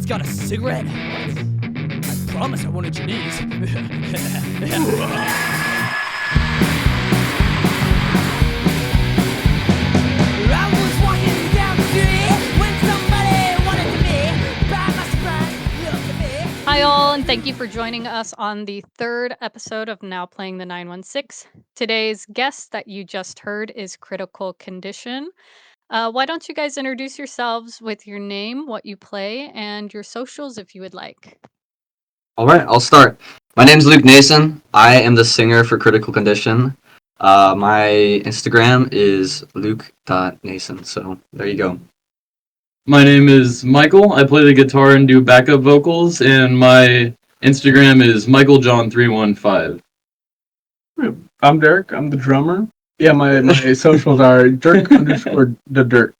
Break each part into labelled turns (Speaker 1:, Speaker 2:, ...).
Speaker 1: got a cigarette? I promise I won't hit your knees. I was walking down the street when somebody wanted to me. By my surprise, looked at me.
Speaker 2: Hi, all, and thank you for joining us on the third episode of Now Playing the 916. Today's guest that you just heard is Critical Condition. Why don't you guys introduce yourselves with your name, what you play, and your socials if you would like?
Speaker 3: All right, I'll start. My name's Luke Nason. I am the singer for Critical Condition. My Instagram is luke.nason, so there you go.
Speaker 4: My name is Michael. I play the guitar and do backup vocals, and my Instagram is michaeljohn315.
Speaker 5: I'm Derek. I'm the drummer. Yeah, my socials are Dirk_the_Dirt.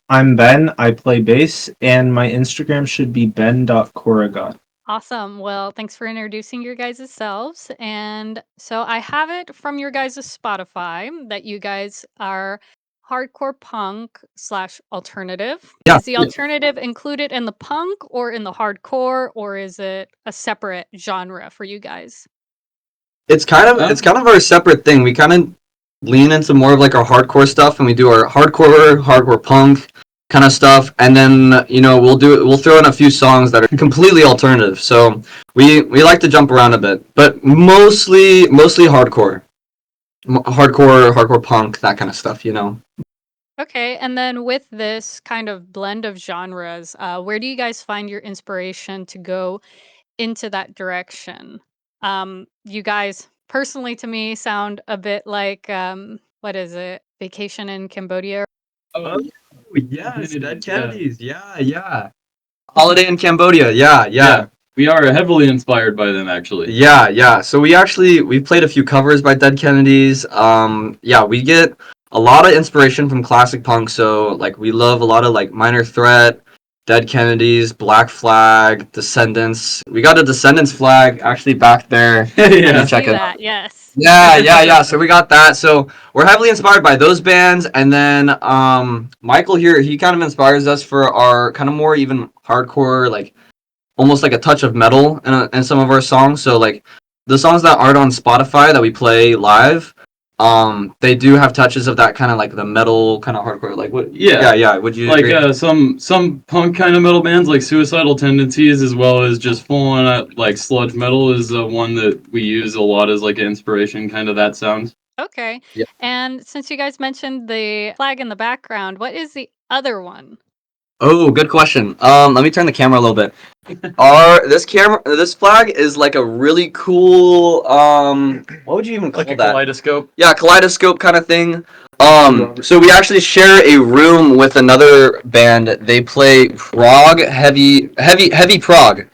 Speaker 6: I'm Ben. I play bass, and my Instagram should be ben.coragot.
Speaker 2: Awesome. Well, thanks for introducing your guys' selves. And so I have it from your guys' Spotify that you guys are hardcore punk / alternative.
Speaker 3: Yeah.
Speaker 2: Is the alternative included in the punk or in the hardcore, or is it a separate genre for you guys?
Speaker 3: It's kind of our separate thing. We kind of lean into more of like our hardcore stuff, and we do our hardcore punk kind of stuff, and then we'll throw in a few songs that are completely alternative. So we like to jump around a bit, but mostly hardcore punk, that kind of stuff.
Speaker 2: Okay, and then with this kind of blend of genres, where do you guys find your inspiration to go into that direction? You guys, personally to me, sound a bit like, what is it? Vacation in Cambodia?
Speaker 3: Oh yeah, Dead Kennedys. Yeah. Holiday in Cambodia. Yeah.
Speaker 4: We are heavily inspired by them, actually.
Speaker 3: Yeah. So we played a few covers by Dead Kennedys. We get a lot of inspiration from classic punk. So like we love a lot of like Minor Threat, Dead Kennedys, Black Flag, Descendants. We got a Descendants flag actually back there.
Speaker 4: Yeah.
Speaker 3: Check
Speaker 2: See
Speaker 3: it
Speaker 2: that,
Speaker 3: out.
Speaker 2: yes.
Speaker 3: Yeah. So we got that. So we're heavily inspired by those bands, and then Michael here, he kind of inspires us for our kind of more even hardcore, like almost like a touch of metal in some of our songs. So like the songs that aren't on Spotify that we play live, they do have touches of that kind of like the metal kind of hardcore. Like what? Yeah. Would you
Speaker 4: like
Speaker 3: agree?
Speaker 4: some punk kind of metal bands like Suicidal Tendencies, as well as just full on like sludge metal, is one that we use a lot as like an inspiration, kind of that sound.
Speaker 2: Okay.
Speaker 3: Yeah.
Speaker 2: And since you guys mentioned the flag in the background, what is the other one?
Speaker 3: Oh, good question. Let me turn the camera a little bit. This flag is like a really cool, what would you even call
Speaker 4: Like a
Speaker 3: that?
Speaker 4: kaleidoscope.
Speaker 3: Yeah, kaleidoscope kind of thing. So we actually share a room with another band. They play prog, heavy prog,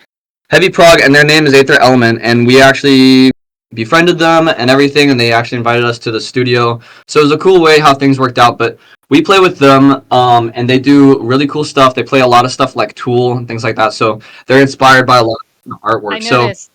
Speaker 3: and their name is Aether Element, and we actually befriended them and everything, and they actually invited us to the studio. So it was a cool way how things worked out, but we play with them, and they do really cool stuff. They play a lot of stuff like Tool and things like that, so they're inspired by a lot of artwork.
Speaker 2: I noticed.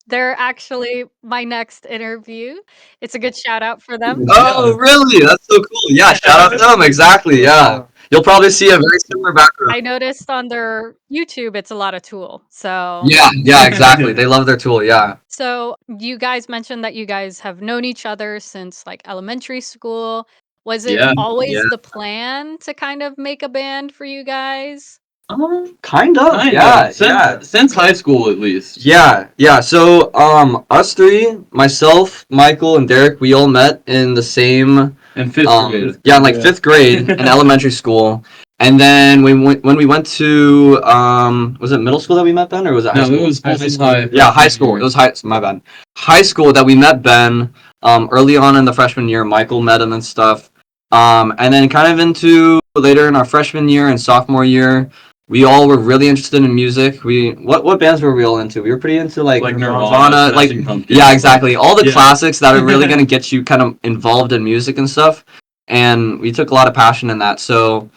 Speaker 2: They're actually my next interview. It's a good shout out for them.
Speaker 3: Oh, really? That's so cool. Yeah, shout out to them. Exactly, yeah. You'll probably see a very similar background.
Speaker 2: I noticed on their YouTube it's a lot of Tool. So
Speaker 3: Yeah, exactly. They love their Tool, yeah.
Speaker 2: So you guys mentioned that you guys have known each other since like elementary school. Was it always the plan to kind of make a band for you guys?
Speaker 3: Kind of, yeah.
Speaker 4: Since high school, at least.
Speaker 3: Yeah. So, us three, myself, Michael, and Derek, we all met in the same
Speaker 4: In fifth grade.
Speaker 3: Yeah, in like fifth grade in elementary school. And then when we went to was it middle school that we met Ben, or was it high school?
Speaker 4: No, it was high school.
Speaker 3: Yeah, high school. It was my bad. High school that we met Ben early on in the freshman year. Michael met him and stuff. And then kind of into later in our freshman year and sophomore year, we all were really interested in music. What bands were we all into? We were pretty into like
Speaker 4: Nirvana,
Speaker 3: like yeah, exactly. All the classics that are really gonna get you kind of involved in music and stuff. And we took a lot of passion in that. So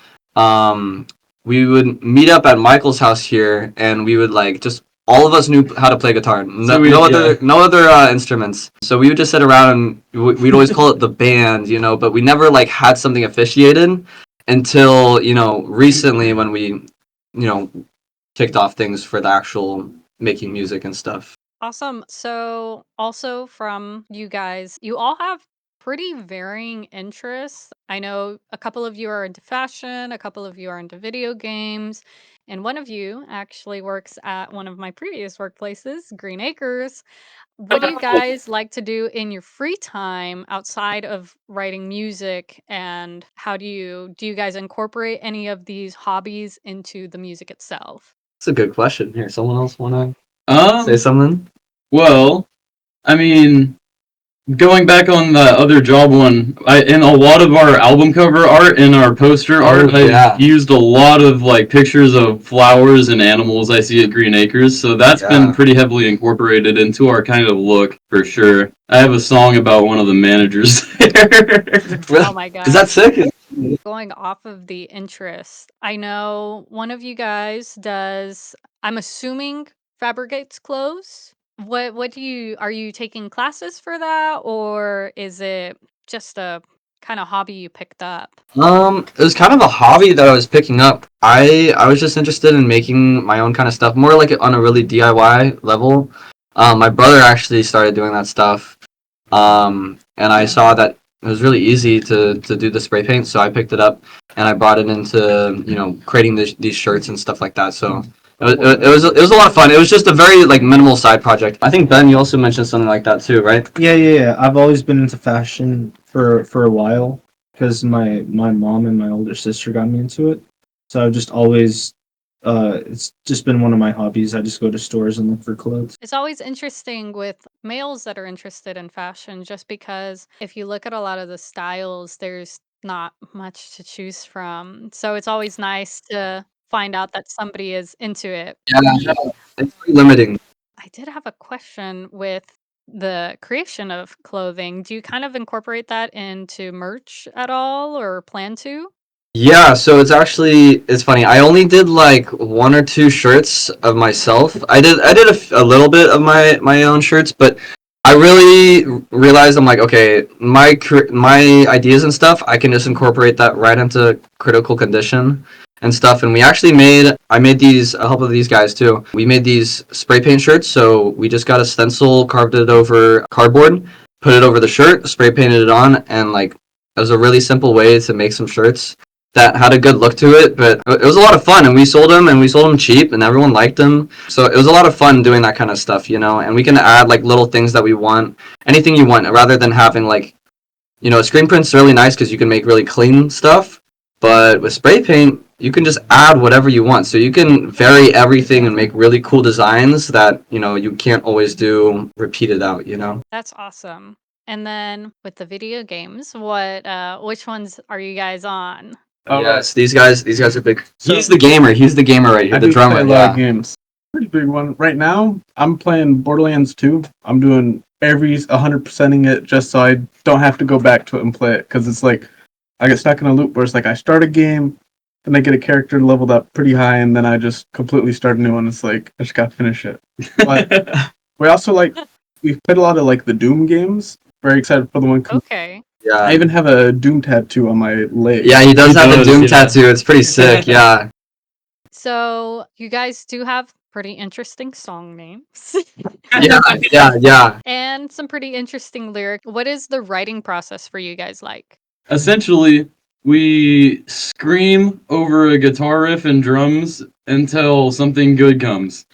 Speaker 3: we would meet up at Michael's house here, and we would like just all of us knew how to play guitar. No other instruments. So we would just sit around and we'd always call it the band, but we never like had something officiated until, recently when we, kicked off things for the actual making music and stuff.
Speaker 2: Awesome. So, also from you guys, you all have pretty varying interests. I know a couple of you are into fashion, a couple of you are into video games, and one of you actually works at one of my previous workplaces, Green Acres. What do you guys like to do in your free time outside of writing music, and how do you guys incorporate any of these hobbies into the music itself?
Speaker 3: It's a good question. Here, someone else want to say
Speaker 4: Um,
Speaker 3: something?
Speaker 4: well, I mean, going back on the other job one, in a lot of our album cover art and our poster art,
Speaker 3: yeah.
Speaker 4: I used a lot of like pictures of flowers and animals I see at Green Acres, so that's been
Speaker 3: Yeah.
Speaker 4: pretty heavily incorporated into our kind of look for sure. I have a song about one of the managers there.
Speaker 2: Oh my
Speaker 3: Is that
Speaker 2: gosh.
Speaker 3: sick?
Speaker 2: Going off of the interest, I know one of you guys does, I'm assuming, fabricates clothes. What do you, are you taking classes for that, or is it just a kind of hobby you picked up?
Speaker 3: It was kind of a hobby that I was picking up. I was just interested in making my own kind of stuff, more like on a really DIY level. My brother actually started doing that stuff. And I saw that it was really easy to do the spray paint, so I picked it up and I brought it into, creating these shirts and stuff like that. So it was a lot of fun. It was just a very like minimal side project. I think Ben, you also mentioned something like that too, right?
Speaker 6: Yeah. I've always been into fashion for a while because my mom and my older sister got me into it. So I've just always it's just been one of my hobbies. I just go to stores and look for clothes.
Speaker 2: It's always interesting with males that are interested in fashion, just because if you look at a lot of the styles, there's not much to choose from. So it's always nice to find out that somebody is into it.
Speaker 3: Yeah, it's pretty limiting.
Speaker 2: I did have a question with the creation of clothing. Do you kind of incorporate that into merch at all, or plan to?
Speaker 3: Yeah, so it's funny. I only did like one or two shirts of myself. I did a little bit of my own shirts, but I really realized I'm like, okay, my ideas and stuff, I can just incorporate that right into Critical Condition and stuff. And I made these a couple of these guys too. We made these spray paint shirts, so we just got a stencil, carved it over cardboard, put it over the shirt, spray painted it on, and like it was a really simple way to make some shirts that had a good look to it, but it was a lot of fun, and we sold them cheap, and everyone liked them. So it was a lot of fun doing that kind of stuff, and we can add like little things that we want, anything you want, rather than having like, screen print's really nice because you can make really clean stuff, but with spray paint, you can just add whatever you want. So you can vary everything and make really cool designs that, you can't always do repeated out.
Speaker 2: That's awesome. And then with the video games, which ones are you guys on?
Speaker 3: Yes, these guys are big.
Speaker 5: So-
Speaker 3: He's the gamer right here,
Speaker 5: I
Speaker 3: the
Speaker 5: do
Speaker 3: drummer.
Speaker 5: play a lot of games. Pretty big one. Right now, I'm playing Borderlands 2. I'm doing every 100%ing it just so I don't have to go back to it and play it. Because it's like, I get stuck in a loop where it's like I start a game, then I get a character leveled up pretty high, and then I just completely start a new one. It's like, I just gotta finish it. But we also we've played a lot of like the Doom games. Very excited for the one.
Speaker 2: Okay.
Speaker 3: Yeah.
Speaker 5: I even have a Doom tattoo on my leg.
Speaker 3: Yeah, he does
Speaker 4: He
Speaker 3: have the
Speaker 4: does,
Speaker 3: Doom
Speaker 4: yeah.
Speaker 3: tattoo. It's pretty sick. Yeah.
Speaker 2: So you guys do have pretty interesting song names.
Speaker 3: Yeah.
Speaker 2: And some pretty interesting lyric. What is the writing process for you guys like?
Speaker 4: Essentially, we scream over a guitar riff and drums until something good comes.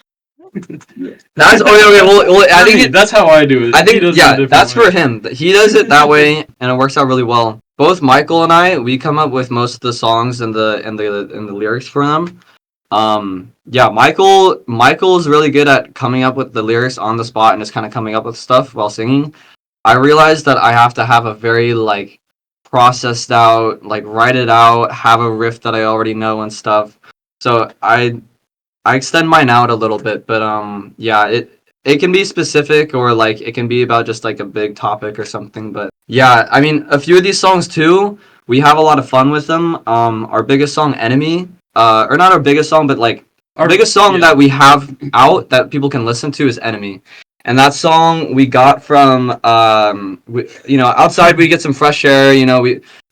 Speaker 3: That's okay. Well, I think
Speaker 4: that's how I do it.
Speaker 3: I
Speaker 4: He
Speaker 3: think
Speaker 4: does it a different
Speaker 3: that's
Speaker 4: way.
Speaker 3: for him. He does it that way, and it works out really well. Both Michael and I, we come up with most of the songs and the lyrics for them. Yeah, Michael's really good at coming up with the lyrics on the spot and just kind of coming up with stuff while singing. I realized that I have to have a very like processed out, like write it out, have a riff that I already know and stuff. So I extend mine out a little bit, but yeah, it can be specific or like it can be about just like a big topic or something. But yeah, I mean a few of these songs too, we have a lot of fun with them. Our biggest song, Enemy, or not our biggest song, but like our biggest song that we have out that people can listen to is Enemy. And that song we got from outside we get some fresh air,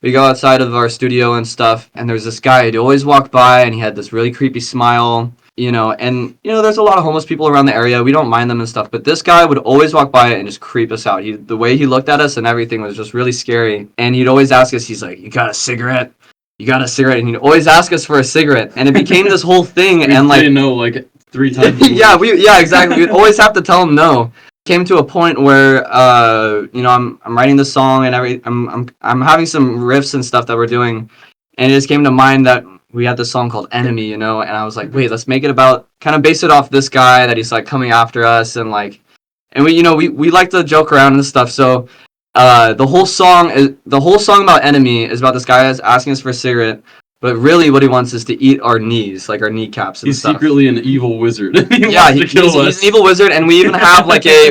Speaker 3: we go outside of our studio and stuff, and there's this guy who'd always walk by and he had this really creepy smile. and there's a lot of homeless people around the area. We don't mind them and stuff, but this guy would always walk by and just creep us out. The way he looked at us and everything was just really scary. And he'd always ask us, he's like, "You got a cigarette? You got a cigarette?" And he'd always ask us for a cigarette, and it became this whole thing.
Speaker 4: We
Speaker 3: And
Speaker 4: say no like 3 times.
Speaker 3: yeah, exactly. We'd always have to tell him no. Came to a point where I'm writing this song and I'm having some riffs and stuff that we're doing, and it just came to mind that we had this song called Enemy, and I was like, wait, let's make it about, kind of base it off this guy that he's like coming after us, and we like to joke around and stuff. So the whole song about Enemy is about this guy that's asking us for a cigarette, but really what he wants is to eat our knees, like our kneecaps and
Speaker 4: He's
Speaker 3: stuff.
Speaker 4: secretly an evil wizard.
Speaker 3: He's an evil wizard, and we even have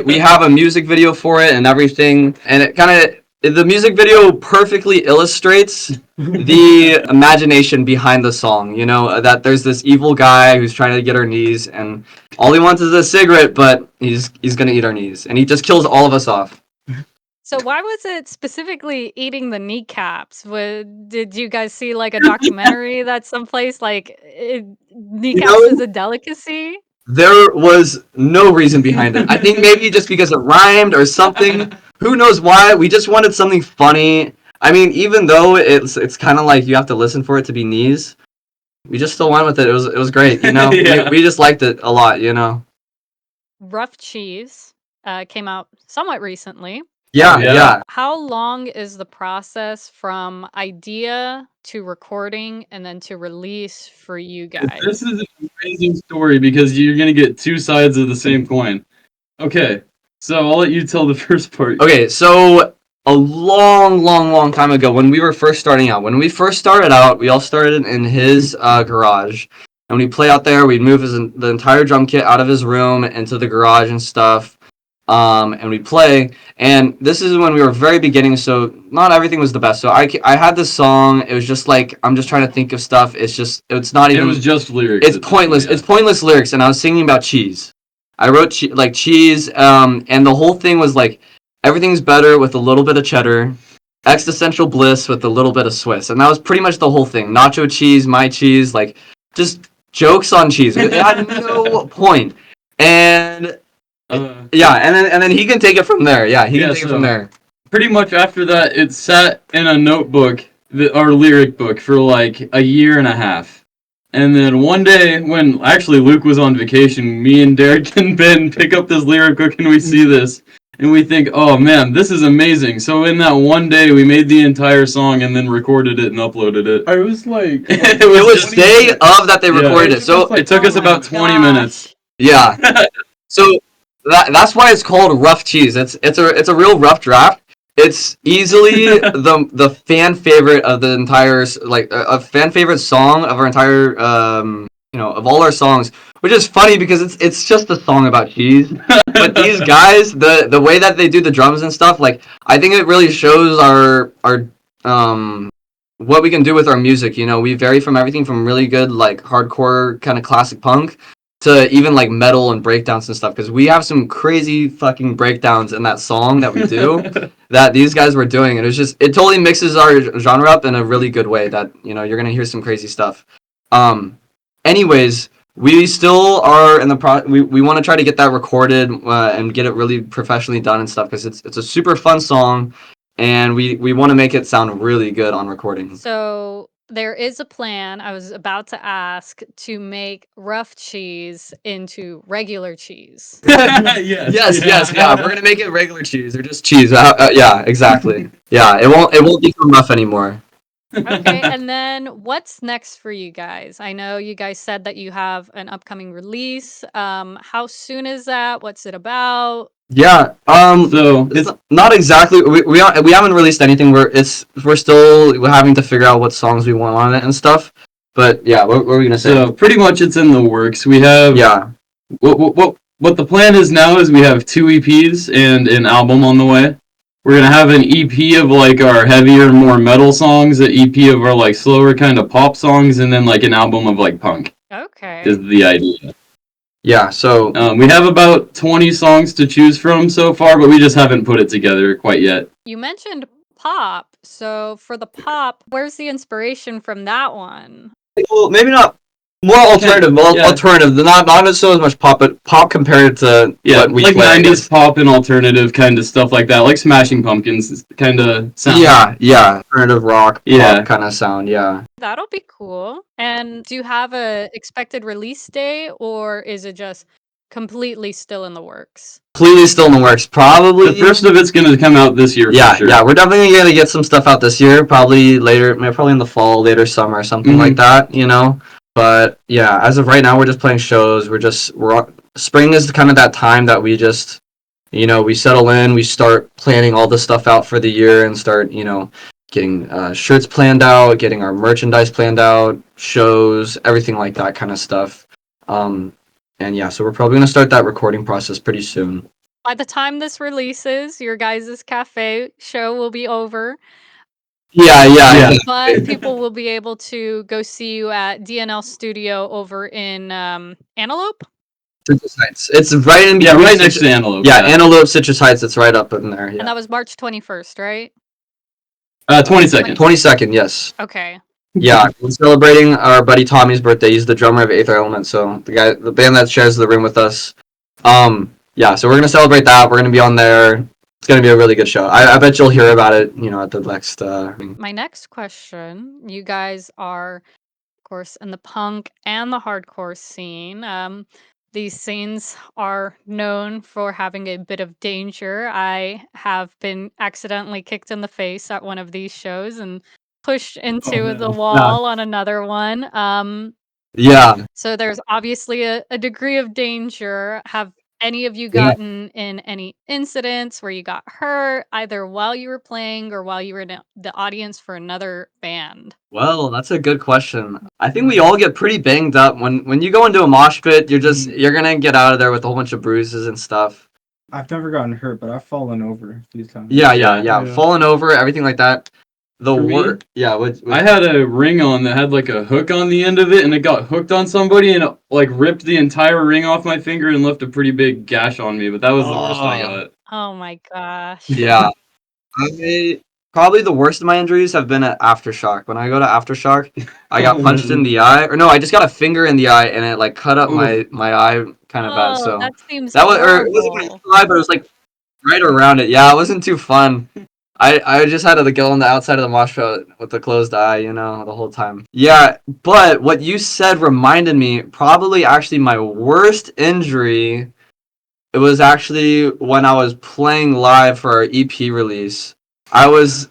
Speaker 3: we have a music video for it and everything, and the music video perfectly illustrates the imagination behind the song. That there's this evil guy who's trying to get our knees, and all he wants is a cigarette, but he's gonna eat our knees, and he just kills all of us off.
Speaker 2: So why was it specifically eating the kneecaps? Did you guys see like a documentary that someplace kneecaps is a delicacy?
Speaker 3: There was no reason behind it. I think maybe just because it rhymed or something. Who knows why? We just wanted something funny. I mean, even though it's kind of like you have to listen for it to be knees, we just still went with it. It was great,
Speaker 4: Yeah.
Speaker 3: we just liked it a lot,
Speaker 2: Rough Cheese came out somewhat recently.
Speaker 3: Yeah.
Speaker 2: How long is the process from idea to recording and then to release for you guys?
Speaker 4: This is an amazing story because you're going to get 2 sides of the same coin. Okay, so I'll let you tell the first part.
Speaker 3: Okay, so a long time ago, when we were first starting out, we all started in his garage. And when we play out there, we'd move the entire drum kit out of his room into the garage and stuff. And we play. And this is when we were very beginning, so not everything was the best. So I had this song. It was just like, I'm just trying to think of stuff. It's not even.
Speaker 4: It was just lyrics.
Speaker 3: It's pointless. It's pointless lyrics. And I was singing about cheese. I wrote cheese. And the whole thing was like, everything's better with a little bit of cheddar. Existential bliss with a little bit of Swiss. And that was pretty much the whole thing. Nacho cheese, my cheese, like just jokes on cheese. It had no point. And and then he can take it from there. Yeah, he can take it from there.
Speaker 4: Pretty much after that, it sat in a notebook, our lyric book, for like a year and a half. And then one day, when actually Luke was on vacation, me and Derek and Ben pick up this lyric book and we see this. And we think, oh man, this is amazing. So in that one day, we made the entire song and then recorded it and uploaded it.
Speaker 5: I was like,
Speaker 3: it was day of that they recorded it. So
Speaker 4: it took us about 20 minutes.
Speaker 3: Yeah. So that's why it's called Rough Cheese. It's a real rough draft. It's easily the fan favorite of the entire, like a fan favorite song of our entire of all our songs, which is funny because it's just a song about cheese. But these guys, the way that they do the drums and stuff, like I think it really shows our what we can do with our music. We vary from everything from really good like hardcore kind of classic punk to even like metal and breakdowns and stuff, because we have some crazy fucking breakdowns in that song that we do that these guys were doing, and it totally mixes our genre up in a really good way that you're gonna hear some crazy stuff. Anyways, we still are in the we want to try to get that recorded and get it really professionally done and stuff, because it's a super fun song, and we want to make it sound really good on recording.
Speaker 2: So there is a plan, I was about to ask, to make Rough Cheese into regular cheese.
Speaker 3: Yes. Yeah, we're gonna make it regular cheese or just cheese. Yeah, exactly. Yeah, it won't become rough anymore.
Speaker 2: Okay, and then what's next for you guys? I know you guys said that you have an upcoming release. How soon is that? What's it about?
Speaker 3: Yeah.
Speaker 4: So
Speaker 3: it's not exactly. We haven't released anything. We're still having to figure out what songs we want on it and stuff. But yeah, what were we gonna say?
Speaker 4: So pretty much it's in the works. We have what the plan is now is we have 2 EPs and an album on the way. We're gonna have an EP of like our heavier, more metal songs, an EP of our like slower kind of pop songs, and then like an album of like punk.
Speaker 2: Okay.
Speaker 4: Is the idea.
Speaker 3: Yeah, so
Speaker 4: we have about 20 songs to choose from so far, but we just haven't put it together quite yet.
Speaker 2: You mentioned pop, so for the pop, where's the inspiration from that one?
Speaker 3: well, maybe not More alternative,
Speaker 4: Yeah.
Speaker 3: alternative. Not so much pop, but pop compared to
Speaker 4: Yeah,
Speaker 3: what we
Speaker 4: like
Speaker 3: play. I
Speaker 4: 90s
Speaker 3: guess.
Speaker 4: pop and alternative kind of stuff like that, like Smashing Pumpkins kind of sound.
Speaker 3: Yeah, alternative rock,
Speaker 4: Yeah.
Speaker 3: pop kind of sound. Yeah.
Speaker 2: That'll be cool. And do you have a expected release date, or is it just completely still in the works?
Speaker 3: Completely still in the works. Probably.
Speaker 4: The first of it's gonna come out this year.
Speaker 3: Yeah,
Speaker 4: for sure.
Speaker 3: yeah, we're definitely gonna get some stuff out this year. Probably later, probably in the fall, later summer, something like that. You know. But yeah, as of right now, we're just playing shows. Spring is kind of that time that we just, we settle in, we start planning all the stuff out for the year, and start, getting shirts planned out, getting our merchandise planned out, shows, everything like that kind of stuff. And yeah, so we're probably gonna start that recording process pretty soon.
Speaker 2: By the time this releases, your guys' cafe show will be over,
Speaker 3: Yeah.
Speaker 2: but people will be able to go see you at DNL Studio over in Antelope.
Speaker 3: Citrus Heights. It's right in
Speaker 4: Yeah,
Speaker 3: between
Speaker 4: right next to Antelope.
Speaker 3: Yeah, Antelope, Citrus Heights. It's right up in there.
Speaker 2: And
Speaker 3: Yeah.
Speaker 2: that was March 21st, right?
Speaker 4: 22nd.
Speaker 3: 22nd. Yes.
Speaker 2: Okay.
Speaker 3: Yeah, we're celebrating our buddy Tommy's birthday. He's the drummer of Eighth Element, so the band that shares the room with us. Yeah, so we're gonna celebrate that. We're gonna be on there. It's gonna be a really good show. I bet you'll hear about it, at the next.
Speaker 2: My next question, you guys are, of course, in the punk and the hardcore scene. These scenes are known for having a bit of danger. I have been accidentally kicked in the face at one of these shows and pushed into the wall on another one.
Speaker 3: Yeah.
Speaker 2: So there's obviously a degree of danger. Have any of you
Speaker 3: Yeah.
Speaker 2: gotten in any incidents where you got hurt, either while you were playing or while you were in the audience for another band?
Speaker 3: Well, that's a good question. I think we all get pretty banged up when you go into a mosh pit. You're gonna get out of there with a whole bunch of bruises and stuff.
Speaker 6: I've never gotten hurt, but I've fallen over a few times.
Speaker 3: Yeah. Falling over, everything like that. The
Speaker 4: For me,
Speaker 3: word. Yeah.
Speaker 4: I had a ring on that had like a hook on the end of it, and it got hooked on somebody, and it like ripped the entire ring off my finger and left a pretty big gash on me. But that was the worst I got.
Speaker 2: Oh my gosh.
Speaker 3: Yeah. Probably the worst of my injuries have been at Aftershock. When I go to Aftershock, I got punched in the eye, or no, I just got a finger in the eye, and it like cut up my eye kind of bad. So
Speaker 2: that seems
Speaker 3: that was, or it wasn't my
Speaker 2: horrible.
Speaker 3: eye, but it was like right around it. Yeah, it wasn't too fun. I just had to go on the outside of the mosh pit with the closed eye, the whole time. Yeah, but what you said reminded me, probably actually my worst injury. It was actually when I was playing live for our EP release. I was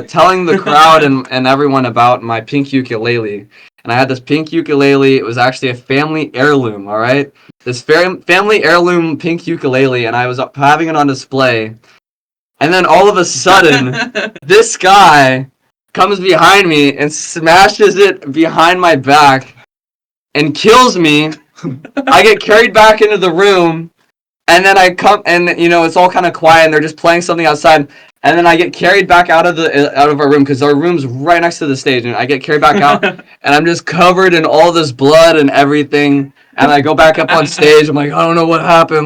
Speaker 3: telling the crowd and everyone about my pink ukulele. And I had this pink ukulele. It was actually a family heirloom, all right? This family heirloom pink ukulele, and I was having it on display. And then all of a sudden, this guy comes behind me and smashes it behind my back and kills me. I get carried back into the room. And then I come, and it's all kind of quiet, and they're just playing something outside. And then I get carried back out of our room because our room's right next to the stage, and I get carried back out, and I'm just covered in all this blood and everything. And I go back up on stage. I'm like, I don't know what happened,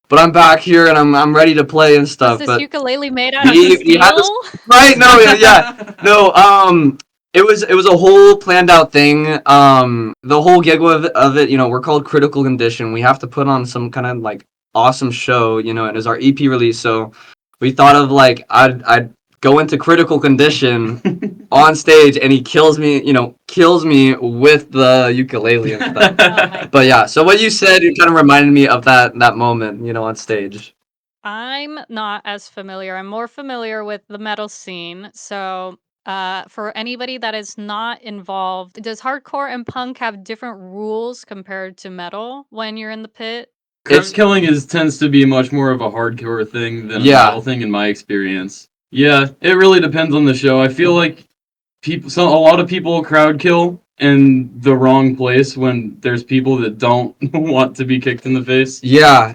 Speaker 3: but I'm back here and I'm ready to play and stuff.
Speaker 2: Is this
Speaker 3: But
Speaker 2: ukulele made out of
Speaker 3: he had this,
Speaker 2: steel?
Speaker 3: right? No, yeah, no. It was a whole planned out thing. The whole gig of it, we're called Critical Condition. We have to put on some kind of like awesome show, and it's our EP release. So we thought of like I'd go into critical condition on stage, and he kills me with the ukulele and stuff.
Speaker 2: Oh
Speaker 3: But yeah, so what you said, it kind of reminded me of that moment, on stage.
Speaker 2: I'm not as familiar. I'm more familiar with the metal scene. So, for anybody that is not involved, does hardcore and punk have different rules compared to metal when you're in the pit?
Speaker 4: Crowd killing tends to be much more of a hardcore thing than a
Speaker 3: Yeah.
Speaker 4: metal thing in my experience. Yeah, it really depends on the show. I feel like a lot of people crowd kill in the wrong place when there's people that don't want to be kicked in the face.
Speaker 3: Yeah.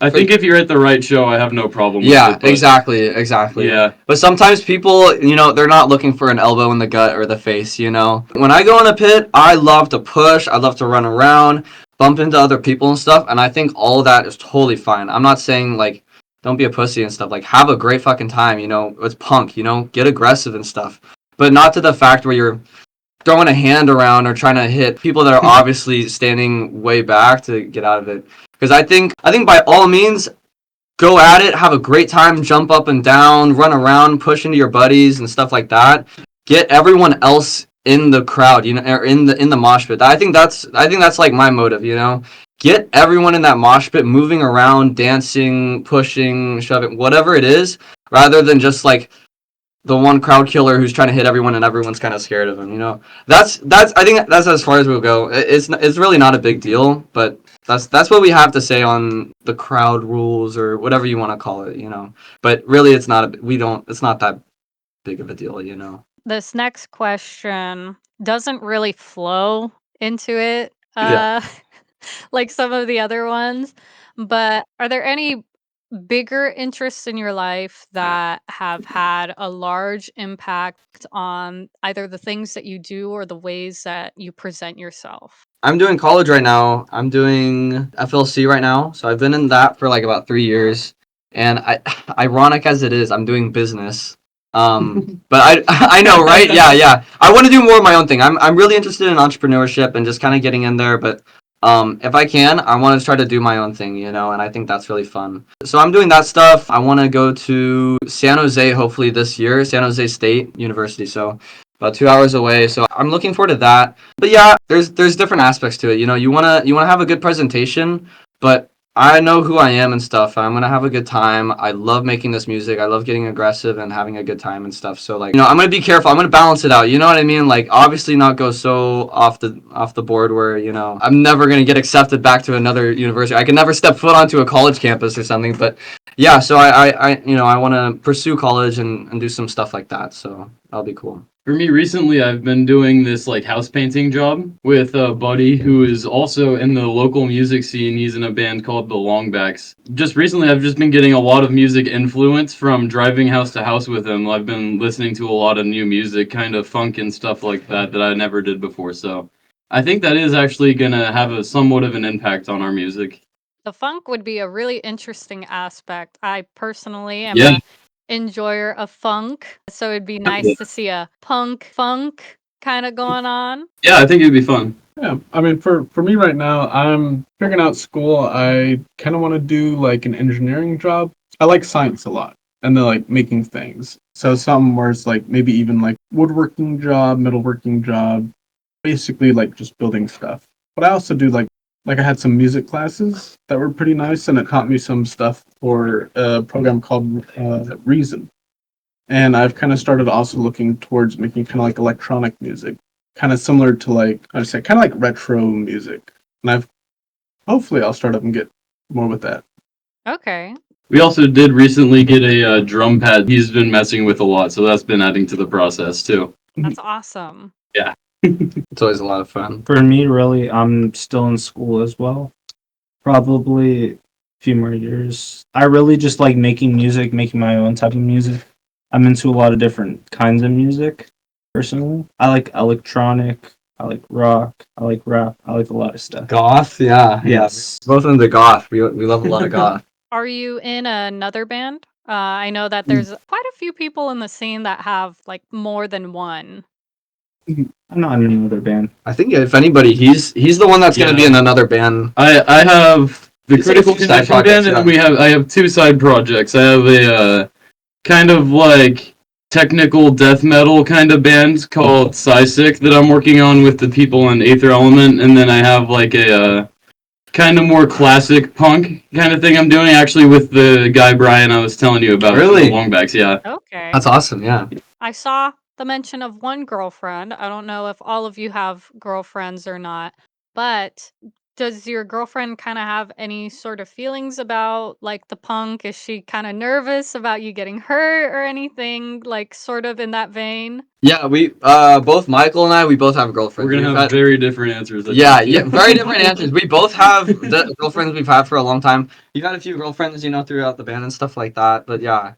Speaker 4: I think if you're at the right show, I have no problem with
Speaker 3: Yeah,
Speaker 4: it. but-
Speaker 3: exactly.
Speaker 4: Yeah.
Speaker 3: But sometimes people, they're not looking for an elbow in the gut or the face, When I go in a pit, I love to push, I love to run around, bump into other people and stuff, and I think all of that is totally fine. I'm not saying, like, don't be a pussy and stuff. Like, have a great fucking time, It's punk, get aggressive and stuff. But not to the fact where you're throwing a hand around or trying to hit people that are obviously standing way back to get out of it. Because I think by all means, go at it, have a great time, jump up and down, run around, push into your buddies and stuff like that. Get everyone else in the crowd, you know, or in the mosh pit. I think that's like my motive, you know. Get everyone in that mosh pit moving around, dancing, pushing, shoving, whatever it is, rather than just like the one crowd killer who's trying to hit everyone and everyone's kind of scared of him, you know. That's I think that's as far as we'll go. It's really not a big deal, but that's what we have to say on the crowd rules or whatever you want to call it, you know. But really, it's not it's not that big of a deal, you know.
Speaker 2: This next question doesn't really flow into it,
Speaker 3: Yeah.
Speaker 2: like some of the other ones, but are there any bigger interests in your life that have had a large impact on either the things that you do or the ways that you present yourself?
Speaker 3: I'm doing college right now. I'm doing FLC right now, so I've been in that for like about 3 years. And ironic as it is, I'm doing business. But I know, right? Yeah. I want to do more of my own thing. I'm really interested in entrepreneurship and just kind of getting in there. But if I can, I want to try to do my own thing, you know. And I think that's really fun. So I'm doing that stuff. I want to go to San Jose hopefully this year, San Jose State University. So about 2 hours away. So I'm looking forward to that. But yeah, there's different aspects to it. You know, you wanna have a good presentation, but I know who I am and stuff. I'm gonna have a good time. I love making this music. I love getting aggressive and having a good time and stuff. So like, you know, I'm gonna be careful. I'm gonna balance it out. You know what I mean? Like, obviously not go so off the board where, you know, I'm never gonna get accepted back to another university. I can never step foot onto a college campus or something. But yeah, so I you know, I want to pursue college and do some stuff like that. So that'll be cool.
Speaker 4: For me, recently, I've been doing this like house painting job with a buddy who is also in the local music scene. He's in a band called the Longbacks. Just recently, I've just been getting a lot of music influence from driving house to house with him. I've been listening to a lot of new music, kind of funk and stuff like that I never did before. So I think that is actually going to have a somewhat of an impact on our music.
Speaker 2: The funk would be a really interesting aspect. I personally am
Speaker 4: Yeah.
Speaker 2: a enjoyer of funk, so it'd be nice to see a punk funk kind of going on.
Speaker 4: Yeah, I think it'd be fun.
Speaker 5: Yeah, I mean, for me right now, I'm figuring out school. I kind of want to do like an engineering job. I like science a lot, and then like making things. So something where it's like maybe even like woodworking job, metalworking job, basically like just building stuff. But I also do like I had some music classes that were pretty nice, and it taught me some stuff for a program called Reason. And I've kind of started also looking towards making kind of like electronic music, kind of similar to like I'd say kind of like retro music. And hopefully I'll start up and get more with that.
Speaker 2: Okay.
Speaker 4: We also did recently get a drum pad he's been messing with a lot, so that's been adding to the process too.
Speaker 2: That's awesome.
Speaker 3: It's always a lot of fun.
Speaker 6: For me, really, I'm still in school as well. Probably a few more years. I really just like making music, making my own type of music. I'm into a lot of different kinds of music, personally. I like electronic, I like rock, I like rap, I like a lot of stuff.
Speaker 3: Goth, yeah.
Speaker 6: Yes.
Speaker 3: Both into goth. We love a lot of goth.
Speaker 2: Are you in another band? I know that there's quite a few people in the scene that have like more than one.
Speaker 6: I'm not in another band.
Speaker 3: I think if anybody, he's the one that's gonna be in another band.
Speaker 4: I have the
Speaker 3: It's like
Speaker 4: Critical
Speaker 3: two side
Speaker 4: Connection band,
Speaker 3: projects,
Speaker 4: and I have two side projects. I have a kind of like technical death metal kind of band called Psysic that I'm working on with the people in Aether Element, and then I have like a kind of more classic punk kind of thing I'm doing actually with the guy Brian I was telling you about.
Speaker 3: Really?
Speaker 4: The Longbacks, yeah.
Speaker 2: Okay.
Speaker 3: That's awesome. Yeah.
Speaker 2: I saw the mention of one girlfriend. I don't know if all of you have girlfriends or not, but does your girlfriend kind of have any sort of feelings about like the punk? Is she kind of nervous about you getting hurt or anything like sort of in that vein?
Speaker 3: Yeah, we both Michael and we both have girlfriends.
Speaker 4: We're gonna
Speaker 3: We've
Speaker 4: have
Speaker 3: had-
Speaker 4: very different answers. I
Speaker 3: yeah,
Speaker 4: think.
Speaker 3: yeah, very different answers. We both have the girlfriends we've had for a long time. You've had a few girlfriends, you know, throughout the band and stuff like that. But yeah,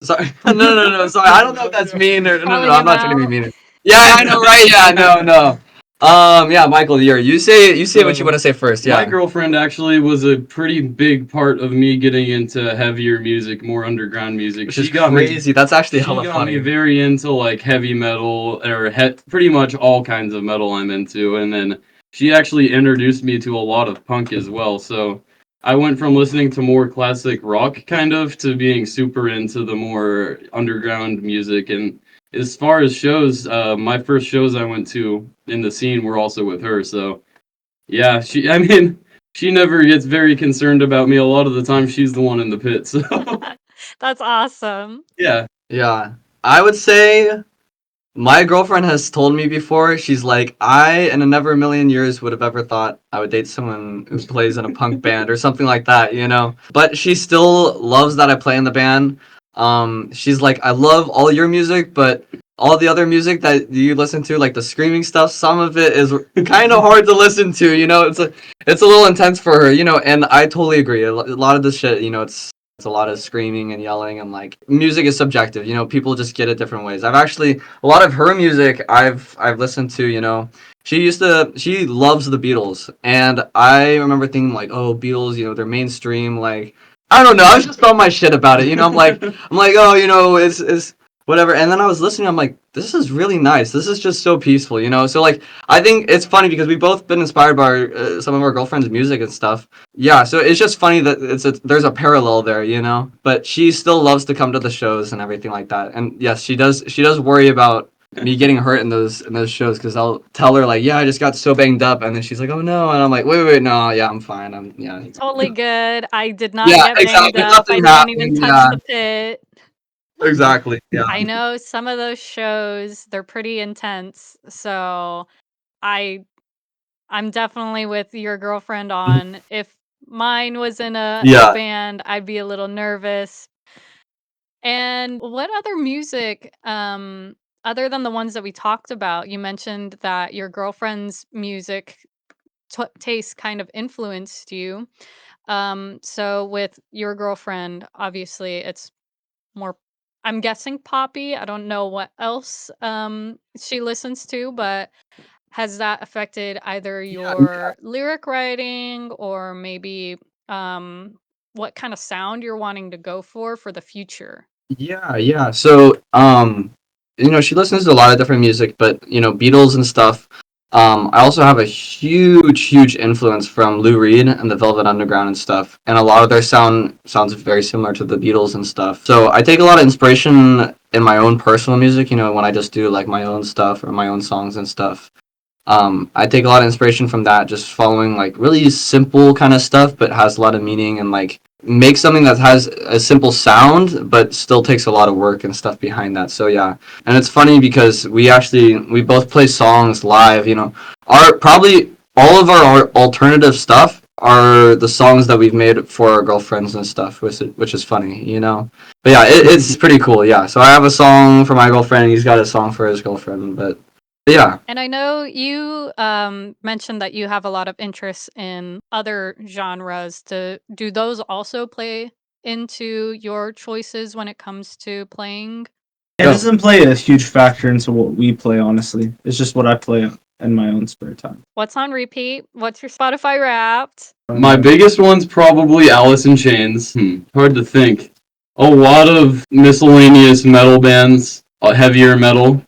Speaker 3: sorry, no. Sorry, I don't know if that's mean or no.
Speaker 2: Calling
Speaker 3: I'm
Speaker 2: him
Speaker 3: not trying to be
Speaker 2: out.
Speaker 3: mean. Yeah, I know, right? Yeah, no. Yeah, Michael, you say what you want to say first.
Speaker 4: My
Speaker 3: Yeah.
Speaker 4: girlfriend actually was a pretty big part of me getting into heavier music, more underground music.
Speaker 3: Which is crazy. That's actually
Speaker 4: She
Speaker 3: hella
Speaker 4: got
Speaker 3: funny.
Speaker 4: me very into like heavy metal or pretty much all kinds of metal I'm into, and then she actually introduced me to a lot of punk as well. So I went from listening to more classic rock kind of to being super into the more underground music. And as far as shows, my first shows I went to in the scene were also with her. So yeah, I mean, she never gets very concerned about me. A lot of the time, she's the one in the pit. So
Speaker 2: That's awesome.
Speaker 4: yeah,
Speaker 3: Yeah. I would say my girlfriend has told me before, she's like, I in a never a million years would have ever thought I would date someone who plays in a punk band or something like that, you know? But she still loves that I play in the band. She's like, I love all your music, but all the other music that you listen to, like the screaming stuff, some of it is kind of hard to listen to, you know? It's a little intense for her, you know, and I totally agree. A lot of this shit, you know, it's a lot of screaming and yelling and like music is subjective, you know, people just get it different ways. I've actually a lot of her music I've listened to, you know. She loves the Beatles and I remember thinking like, oh, Beatles, you know, they're mainstream, like I don't know, I was just on my shit about it, you know. I'm like, oh, you know, it's whatever. And then I was listening, I'm like, this is really nice. This is just so peaceful, you know. So like I think it's funny because we've both been inspired by some of our girlfriends' music and stuff. Yeah, so it's just funny that there's a parallel there, you know. But she still loves to come to the shows and everything like that. And yes, she does worry about me getting hurt in those shows because I'll tell her like, yeah, I just got so banged up, and then she's like, oh no, and I'm like, wait, no, yeah, I'm fine. Yeah.
Speaker 2: Totally good. I did not
Speaker 3: Yeah,
Speaker 2: get banged
Speaker 3: exactly.
Speaker 2: up. I
Speaker 3: Nothing
Speaker 2: didn't even
Speaker 3: happened.
Speaker 2: touch
Speaker 3: Yeah,
Speaker 2: the pit.
Speaker 3: exactly. Yeah.
Speaker 2: I know some of those shows, they're pretty intense. So I I'm definitely with your girlfriend on if mine was in a
Speaker 3: Yeah.
Speaker 2: band, I'd be a little nervous. And what other music, other than the ones that we talked about, you mentioned that your girlfriend's music taste kind of influenced you. So with your girlfriend, obviously it's more, I'm guessing poppy. I don't know what else she listens to, but has that affected either
Speaker 3: Yeah.
Speaker 2: your lyric writing or maybe um what kind of sound you're wanting to go for the future?
Speaker 3: Yeah. So, you know, she listens to a lot of different music, but you know, Beatles and stuff. I also have a huge influence from Lou Reed and the Velvet Underground and stuff, and a lot of their sounds very similar to the Beatles and stuff. So I take a lot of inspiration in my own personal music. You know, when I just do like my own stuff or my own songs and stuff. I take a lot of inspiration from that, just following like really simple kind of stuff, but has a lot of meaning and like make something that has a simple sound, but still takes a lot of work and stuff behind that. So yeah, and it's funny because we both play songs live. You know, our probably all of our alternative stuff are the songs that we've made for our girlfriends and stuff, which is funny, you know. But yeah, it's pretty cool. Yeah, so I have a song for my girlfriend. He's got a song for his girlfriend, but yeah.
Speaker 2: And I know you mentioned that you have a lot of interest in other genres. Do those also play into your choices when it comes to playing?
Speaker 6: It doesn't play a huge factor into what we play, honestly. It's just what I play in my own spare time.
Speaker 2: What's on repeat? What's your Spotify Wrapped?
Speaker 4: my biggest one's probably Alice in Chains. Hard to think. A lot of miscellaneous metal bands, heavier metal.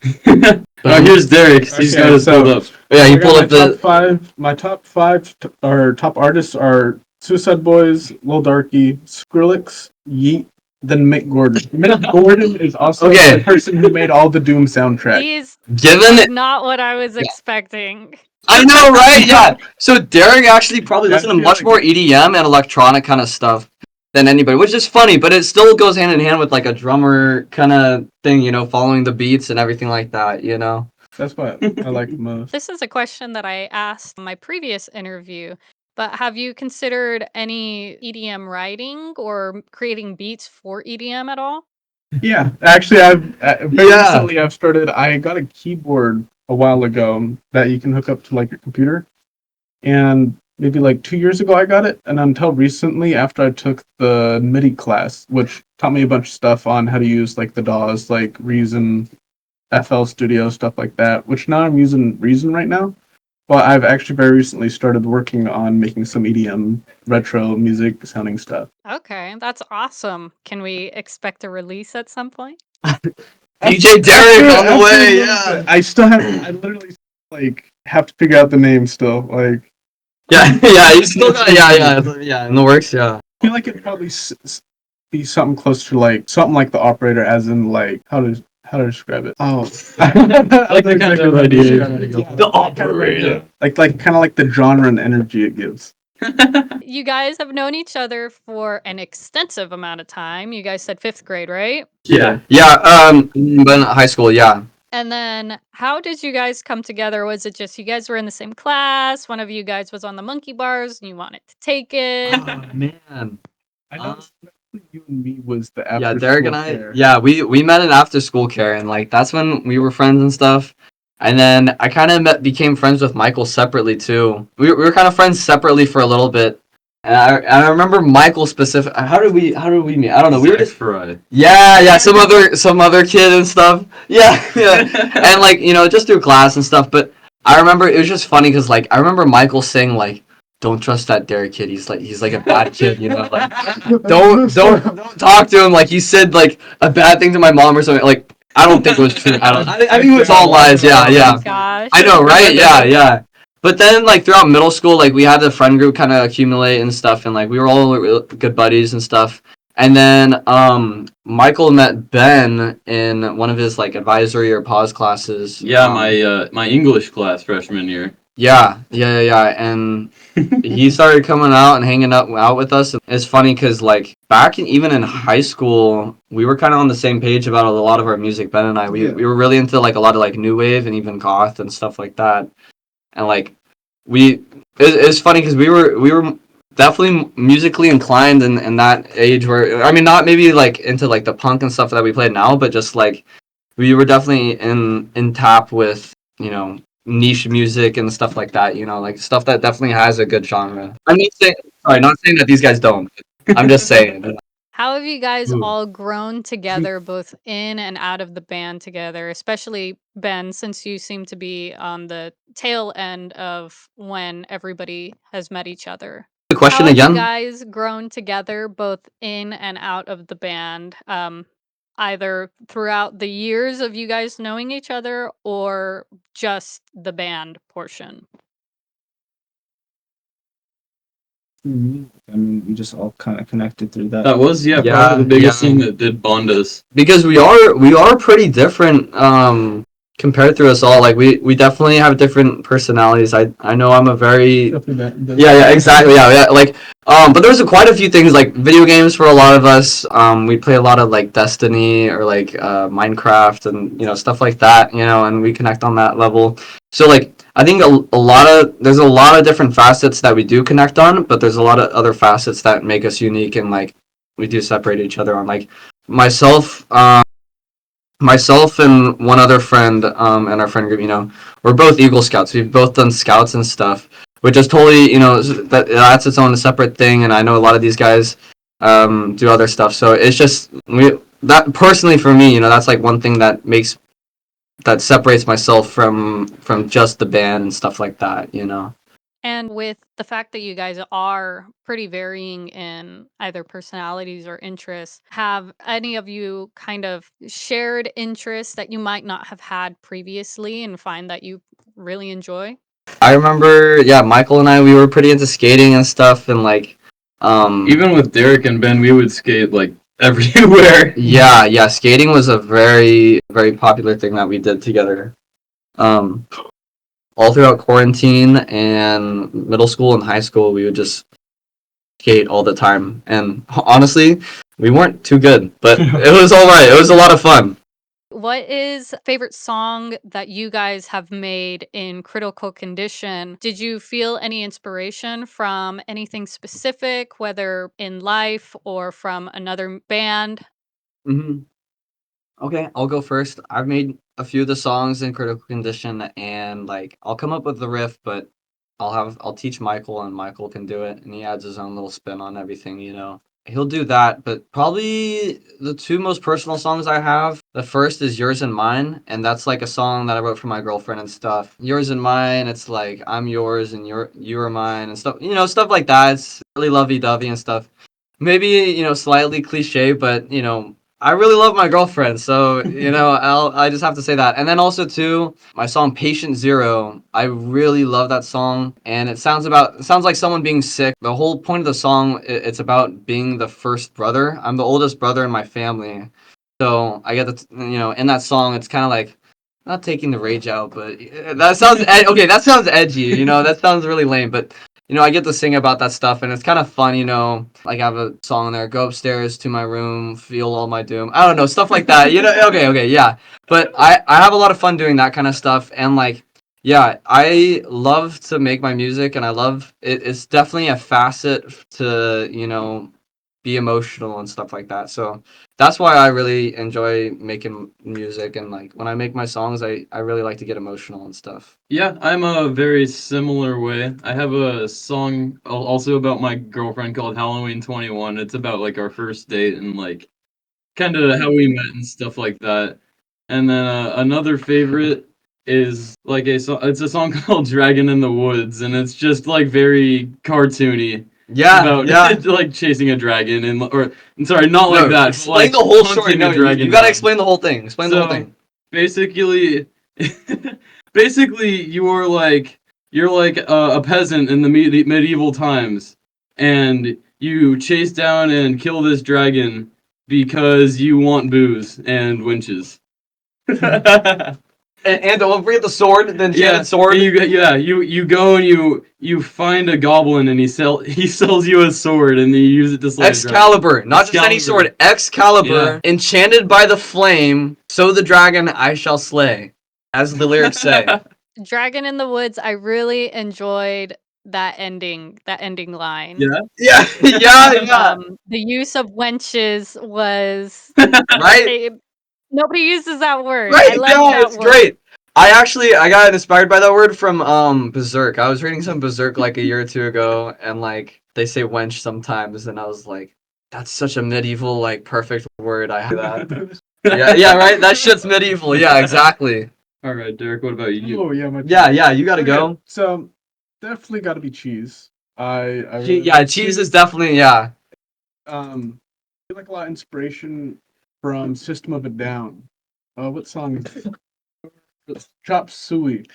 Speaker 4: Oh, here's Derek. He's
Speaker 5: Okay,
Speaker 4: got his
Speaker 5: so-
Speaker 4: pulled up.
Speaker 3: Yeah,
Speaker 5: I
Speaker 3: he
Speaker 5: got
Speaker 3: pulled
Speaker 5: my
Speaker 3: up the.
Speaker 5: top five. My top five or top artists are Suicide Boys, Lil Darky, Skrillex, Yeet, then Mick Gordon. Mick Gordon is also
Speaker 3: Okay.
Speaker 5: the person who made all the Doom soundtrack.
Speaker 2: These
Speaker 3: Given
Speaker 2: are
Speaker 3: it,
Speaker 2: not what I was expecting.
Speaker 3: I know, right? Yeah. So Derek actually probably
Speaker 5: Yeah,
Speaker 3: listened to
Speaker 5: I feel
Speaker 3: much
Speaker 5: like-
Speaker 3: more EDM and electronic kind of stuff than anybody, which is funny, but it still goes hand in hand with like a drummer kind of thing, you know, following the beats and everything like that, you know.
Speaker 5: That's what I like the most.
Speaker 2: This is a question that I asked in my previous interview, but have you considered any EDM writing or creating beats for EDM at all?
Speaker 5: Yeah, actually, I've very
Speaker 3: Yeah.
Speaker 5: recently I've started. I got a keyboard a while ago that you can hook up to like your computer, and maybe like 2 years ago I got it, and until recently, after I took the MIDI class, which taught me a bunch of stuff on how to use like the DAWs, like Reason, FL Studio, stuff like that. Which now I'm using Reason right now, Well, I've actually very recently started working on making some EDM retro music sounding stuff.
Speaker 2: Okay, that's awesome. Can we expect a release at some point?
Speaker 3: DJ Derek on the way,
Speaker 5: Absolutely.
Speaker 3: yeah.
Speaker 5: I still have. I literally like have to figure out the name still. Like,
Speaker 3: Yeah, yeah, you still got, yeah, in the works, yeah.
Speaker 5: I feel like it'd probably be something close to like something like the operator, as in like how to describe it. Oh,
Speaker 4: Like the kind of idea.
Speaker 3: The operator.
Speaker 5: like kind of like the genre and energy it gives.
Speaker 2: You guys have known each other for an extensive amount of time. You guys said 5th grade, right?
Speaker 4: Yeah.
Speaker 3: Yeah, but in high school, yeah.
Speaker 2: And then how did you guys come together? Was it just you guys were in the same class? One of you guys was on the monkey bars and you wanted to take it?
Speaker 3: Oh, man.
Speaker 5: I know you and me was the after
Speaker 3: Yeah, Derek and
Speaker 5: school
Speaker 3: I,
Speaker 5: care.
Speaker 3: yeah, we met in after school care, and like that's when we were friends and stuff. And then I kind of became friends with Michael separately too. We were kind of friends separately for a little bit. And I remember Michael specific. How did we meet? I don't know. We were just
Speaker 4: Fry.
Speaker 3: yeah, some other kid and stuff. Yeah, yeah. And like, just through class and stuff. But I remember it was just funny because like I remember Michael saying like, "Don't trust that Derek kid. He's like a bad kid, like don't talk to him." Like he said like a bad thing to my mom or something. Like I don't think it was true. I think it was all lies. Yeah,
Speaker 2: Oh
Speaker 3: yeah.
Speaker 2: my gosh.
Speaker 3: I know, right? Yeah, yeah. But then, like throughout middle school, like we had the friend group kind of accumulate and stuff, and like we were all good buddies and stuff. And then Michael met Ben in one of his like advisory or pause classes.
Speaker 4: Yeah, my English class freshman year.
Speaker 3: Yeah, and he started coming out and hanging out with us. And it's funny because like even in high school, we were kind of on the same page about a lot of our music. Ben and I, we were really into like a lot of like new wave and even goth and stuff like that. And like it's funny because we were definitely musically inclined in that age where I mean not maybe like into like the punk and stuff that we play now, but just like we were definitely in tap with niche music and stuff like that. Like stuff that definitely has a good genre. I'm not saying that these guys don't. I'm just saying.
Speaker 2: How have you guys all grown together, both in and out of the band together? Especially Ben, since you seem to be on the tail end of when everybody has met each other.
Speaker 3: The question
Speaker 2: How have you
Speaker 3: again?
Speaker 2: guys grown together, both in and out of the band? Either throughout the years of you guys knowing each other or just the band portion?
Speaker 6: I mean, we just all kind of connected through that.
Speaker 4: That was
Speaker 3: Yeah,
Speaker 4: probably the biggest
Speaker 3: yeah.
Speaker 4: thing that did bond us.
Speaker 3: Because we are pretty different compared to us all. Like we definitely have different personalities. I know I'm a very yeah, exactly, yeah, like but there's quite a few things like video games for a lot of us. We play a lot of like Destiny or like Minecraft and stuff like that, and we connect on that level. So like I think there's a lot of different facets that we do connect on, but there's a lot of other facets that make us unique, and like we do separate each other on. Like myself and one other friend in our friend group, we're both Eagle Scouts. We've both done scouts and stuff, which is totally, that's its own separate thing. And I know a lot of these guys do other stuff. So it's just that personally for me, that's like one thing that separates myself from just the band and stuff like that.
Speaker 2: And with the fact that you guys are pretty varying in either personalities or interests, have any of you kind of shared interests that you might not have had previously and find that you really enjoy?
Speaker 3: I remember, yeah, Michael and I, we were pretty into skating and stuff, and like,
Speaker 4: Even with Derek and Ben, we would skate like everywhere.
Speaker 3: yeah, skating was a very, very popular thing that we did together. All throughout quarantine and middle school and high school, we would just skate all the time. And honestly, we weren't too good, but it was all right. It was a lot of fun.
Speaker 2: What is favorite song that you guys have made in critical condition? Did you feel any inspiration from anything specific, whether in life or from another band?
Speaker 3: hmm Okay, I'll go first. I've made a few of the songs in critical condition, and like I'll come up with the riff, but I'll teach Michael, and Michael can do it, and he adds his own little spin on everything. he'll do that. But probably the two most personal songs I have. The first is Yours and Mine, and that's like a song that I wrote for my girlfriend and stuff. Yours and Mine, it's like I'm yours and you are mine and stuff. Stuff like that. It's really lovey-dovey and stuff. Maybe slightly cliche, but I really love my girlfriend, so I just have to say that. And then also too, my song Patient Zero, I really love that song, and it sounds like someone being sick. The whole point of the song, it's about being the first brother. I'm the oldest brother in my family, so I get in that song, it's kind of like not taking the rage out, but that sounds okay. That sounds edgy, that sounds really lame, but I get to sing about that stuff, and it's kind of fun, Like I have a song in there, go upstairs to my room, feel all my doom. I don't know, stuff like that. Okay, yeah. But I have a lot of fun doing that kind of stuff, and like, yeah, I love to make my music, and I love it. It's definitely a facet to be emotional and stuff like that. So that's why I really enjoy making music, and like when I make my songs, I really like to get emotional and stuff.
Speaker 4: Yeah, I'm a very similar way. I have a song also about my girlfriend called Halloween 21. It's about like our first date and like kind of how we met and stuff like that. And then another favorite is like it's a song called Dragon in the Woods, and it's just like very cartoony.
Speaker 3: Yeah,
Speaker 4: About
Speaker 3: yeah.
Speaker 4: like chasing a dragon I'm sorry, not like that.
Speaker 3: Explain
Speaker 4: like
Speaker 3: the whole story.
Speaker 4: hunting a
Speaker 3: No,
Speaker 4: dragon
Speaker 3: you gotta
Speaker 4: down.
Speaker 3: explain the whole thing. Explain the whole thing.
Speaker 4: Basically, basically you're like a peasant in the medieval times, and you chase down and kill this dragon because you want booze and winches.
Speaker 3: And don't forget the sword, the enchanted
Speaker 4: Yeah,
Speaker 3: sword.
Speaker 4: you go and you find a goblin and he sells you a sword and you use it to slay a dragon.
Speaker 3: Excalibur, not just any
Speaker 4: Excalibur.
Speaker 3: sword. Excalibur,
Speaker 4: Yeah.
Speaker 3: enchanted by the flame, so the dragon I shall slay, as the lyrics say.
Speaker 2: Dragon in the Woods, I really enjoyed that ending line.
Speaker 4: Yeah.
Speaker 3: Yeah.
Speaker 2: The use of wenches was
Speaker 3: Right?
Speaker 2: nobody uses that word.
Speaker 3: Right,
Speaker 2: I like
Speaker 3: yeah,
Speaker 2: that
Speaker 3: it's
Speaker 2: word.
Speaker 3: great. I got inspired by that word from Berserk. I was reading some Berserk like a year or two ago, and like they say wench sometimes, and I was like, that's such a medieval like perfect word. I have that. Yeah, right. That shit's medieval. Yeah, exactly.
Speaker 4: All right, Derek. What about you?
Speaker 5: Oh yeah, my
Speaker 3: Yeah. You gotta go.
Speaker 5: So definitely got to be cheese. I
Speaker 3: Yeah, cheese is definitely yeah.
Speaker 5: I feel like a lot of inspiration from System of a Down. What song is it? It's Chop Suey.